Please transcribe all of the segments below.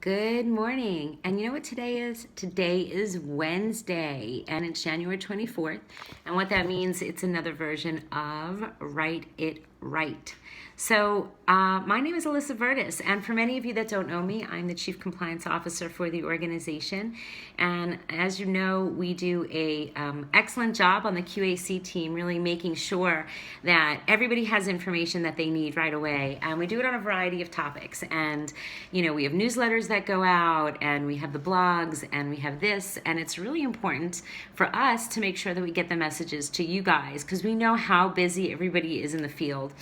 Good morning. And you know what today is? Today is Wednesday, and it's January 24th. And what that means, it's another version of Write It Right. So my name is Alyssa Vertis, and for many of you that don't know me, I'm the Chief Compliance Officer for the organization. And as you know, we do a excellent job on the QAC team, really making sure that everybody has information that they need right away. And we do it on a variety of topics. And, you know, we have newsletters that go out, and we have the blogs, and we have this. And it's really important for us to make sure that we get the messages to you guys, because we know how busy everybody is in the field.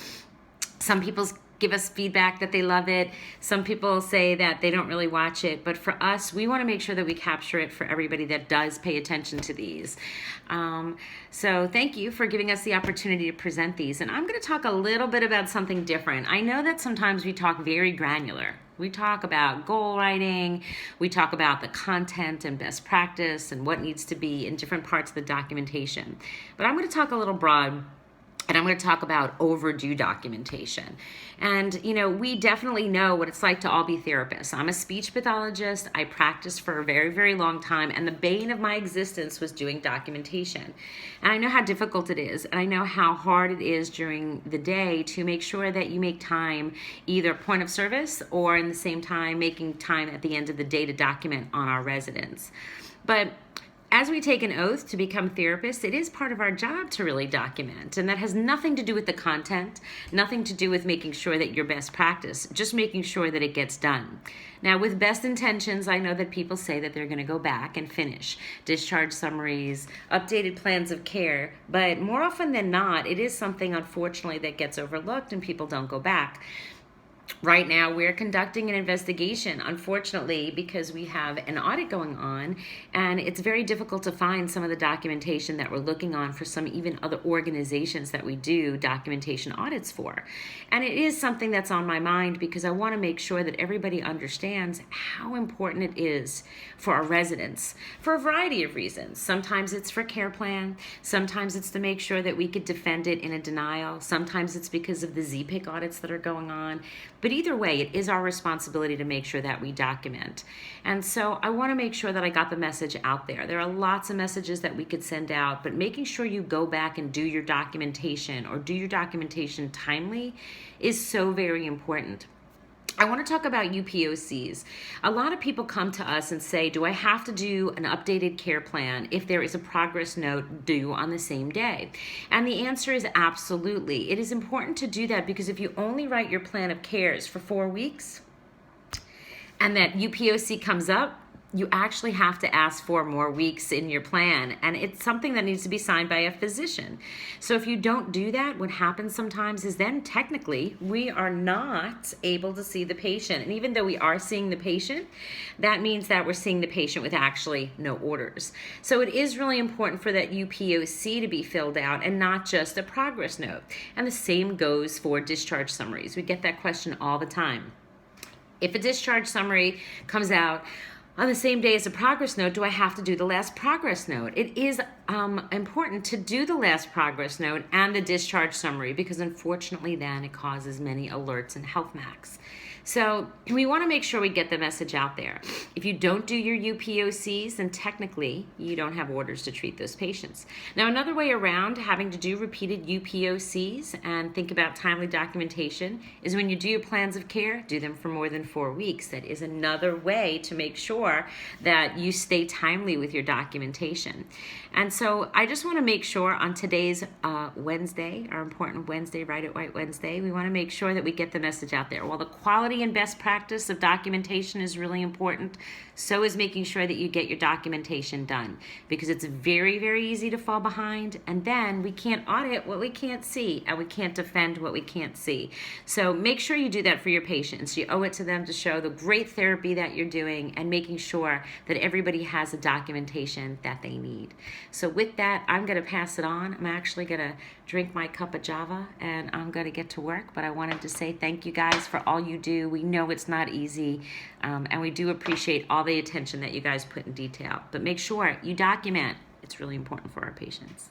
Some people give us feedback that they love it. Some people say that they don't really watch it. But for us, we want to make sure that we capture it for everybody that does pay attention to these. So thank you for giving us the opportunity to present these. And I'm going to talk a little bit about something different. I know that sometimes we talk very granular. We talk about goal writing, we talk about the content and best practice and what needs to be in different parts of the documentation. But I'm going to talk a little broad. And I'm going to talk about overdue documentation. And, you know, we definitely know what it's like to all be therapists. I'm a speech pathologist. I practiced for a very, very long time. And the bane of my existence was doing documentation. And I know how difficult it is. And I know how hard it is during the day to make sure that you make time, either point of service or in the same time making time at the end of the day to document on our residents. But as we take an oath to become therapists, it is part of our job to really document. And that has nothing to do with the content, nothing to do with making sure that your best practice, just making sure that it gets done. Now, with best intentions, I know that people say that they're going to go back and finish discharge summaries, updated plans of care, but more often than not, it is something, unfortunately, that gets overlooked and people don't go back. Right now, we're conducting an investigation, unfortunately, because we have an audit going on, and it's very difficult to find some of the documentation that we're looking on for some even other organizations that we do documentation audits for. And it is something that's on my mind because I want to make sure that everybody understands how important it is for our residents for a variety of reasons. Sometimes it's for care plan, sometimes it's to make sure that we could defend it in a denial, sometimes it's because of the ZPIC audits that are going on. But either way, it is our responsibility to make sure that we document. And so I want to make sure that I got the message out there. There are lots of messages that we could send out, but making sure you go back and do your documentation or do your documentation timely is so very important. I want to talk about UPOCs. A lot of people come to us and say, do I have to do an updated care plan if there is a progress note due on the same day? And the answer is absolutely. It is important to do that because if you only write your plan of cares for 4 weeks and that UPOC comes up, you actually have to ask for more weeks in your plan, and it's something that needs to be signed by a physician. So if you don't do that, what happens sometimes is then technically we are not able to see the patient. And even though we are seeing the patient, that means that we're seeing the patient with actually no orders. So it is really important for that UPOC to be filled out and not just a progress note. And the same goes for discharge summaries. We get that question all the time. If a discharge summary comes out on the same day as a progress note, do I have to do the last progress note? It is important to do the last progress note and the discharge summary because unfortunately then it causes many alerts and health max. So we want to make sure we get the message out there. If you don't do your UPOCs, then technically you don't have orders to treat those patients. Now, another way around having to do repeated UPOCs and think about timely documentation is when you do your plans of care, do them for more than 4 weeks. That is another way to make sure that you stay timely with your documentation. And so I just want to make sure on today's Wednesday, our important Wednesday, Write It Right Wednesday, we want to make sure that we get the message out there. While the quality and best practice of documentation is really important, so is making sure that you get your documentation done because it's very, very easy to fall behind, and then we can't audit what we can't see and we can't defend what we can't see. So make sure you do that for your patients. You owe it to them to show the great therapy that you're doing and making sure that everybody has the documentation that they need. So with that, I'm going to pass it on. I'm actually going to drink my cup of Java and I'm going to get to work, but I wanted to say thank you guys for all you do. We know it's not easy, and we do appreciate all the attention that you guys put in detail. But make sure you document. It's really important for our patients.